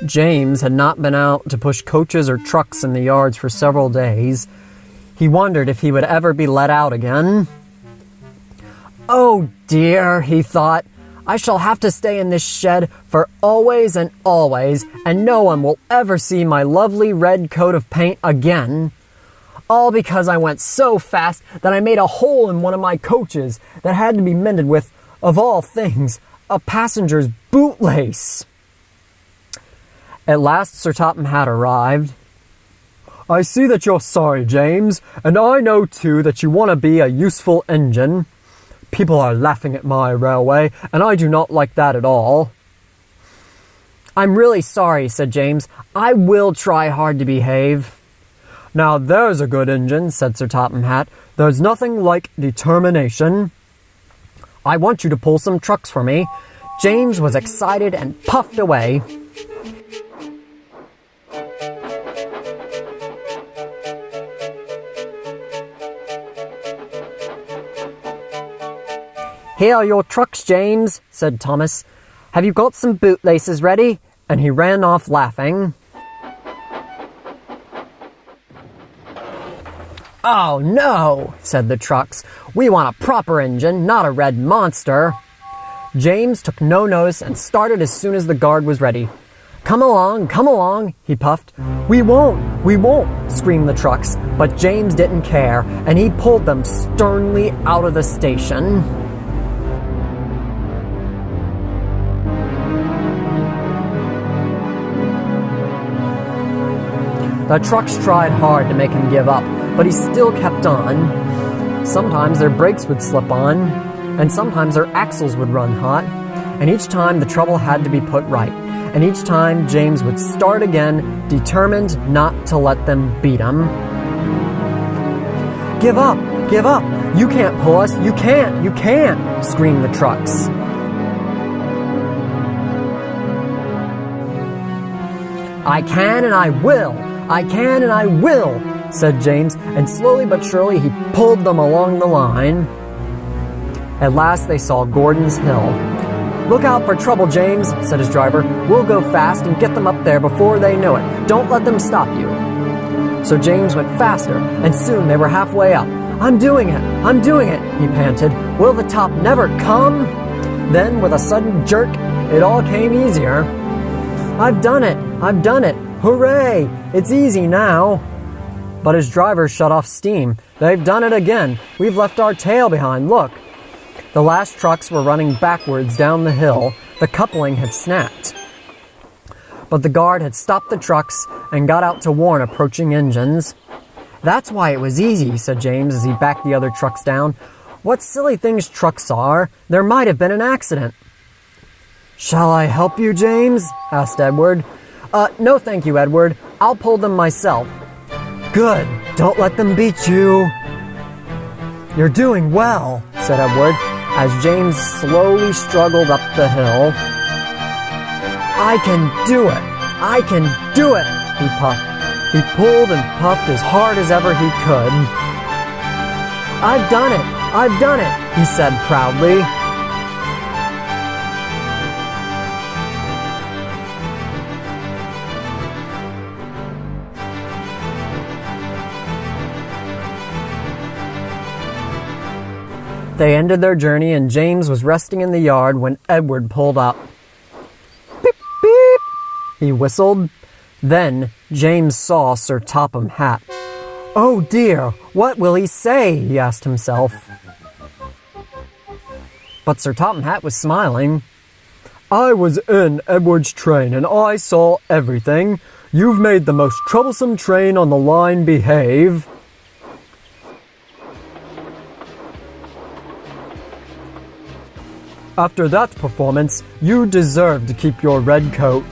James had not been out to push coaches or trucks in the yards for several days. He wondered if he would ever be let out again. "Oh dear," he thought, "I shall have to stay in this shed for always, and no one will ever see my lovely red coat of paint again. All because I went so fast that I made a hole in one of my coaches that had to be mended with, of all things, a passenger's bootlace." At last Sir Topham Hatt arrived. "I see that you're sorry, James, and I know too that you want to be a useful engine. People are laughing at my railway, and I do not like that at all." "I'm really sorry," said James. "I will try hard to behave." "Now there's a good engine," said Sir Topham Hatt. "There's nothing like determination." "I want you to pull some trucks for me." James was excited and puffed away. "Here are your trucks, James," said Thomas. "Have you got some bootlaces ready?" And he ran off laughing. "Oh no," said the trucks. "We want a proper engine, not a red monster." James took no notice and started as soon as the guard was ready. Come along," he puffed. We won't," screamed the trucks, but James didn't care, and he pulled them sternly out of the station. The trucks tried hard to make him give up, but he still kept on. Sometimes their brakes would slip on, and sometimes their axles would run hot, and each time the trouble had to be put right, and each time James would start again, determined not to let them beat him. Give up, you can't pull us, you can't, screamed the trucks. I can and I will, said James, and slowly but surely he pulled them along the line. At last they saw Gordon's Hill. Look out for trouble, James, said his driver. We'll go fast and get them up there before they know it. Don't let them stop you. So James went faster, and soon they were halfway up. I'm doing it, he panted. Will the top never come? Then, with a sudden jerk, it all came easier. I've done it, hooray, it's easy now. But his driver shut off steam. They've done it again. We've left our tail behind, look. The last trucks were running backwards down the hill. The coupling had snapped. But the guard had stopped the trucks and got out to warn approaching engines. That's why it was easy, said James as he backed the other trucks down. What silly things trucks are. There might have been an accident. Shall I help you, James? Asked Edward. No thank you, Edward. I'll pull them myself. Good. Don't let them beat you. You're doing well, said Edward, as James slowly struggled up the hill. I can do it, he puffed. He pulled and puffed as hard as ever he could. I've done it, he said proudly. They ended their journey and James was resting in the yard when Edward pulled up. Beep, beep, he whistled. Then James saw Sir Topham Hatt. Oh dear, what will he say? He asked himself. But Sir Topham Hatt was smiling. I was in Edward's train and I saw everything. You've made the most troublesome train on the line behave. After that performance, you deserve to keep your red coat.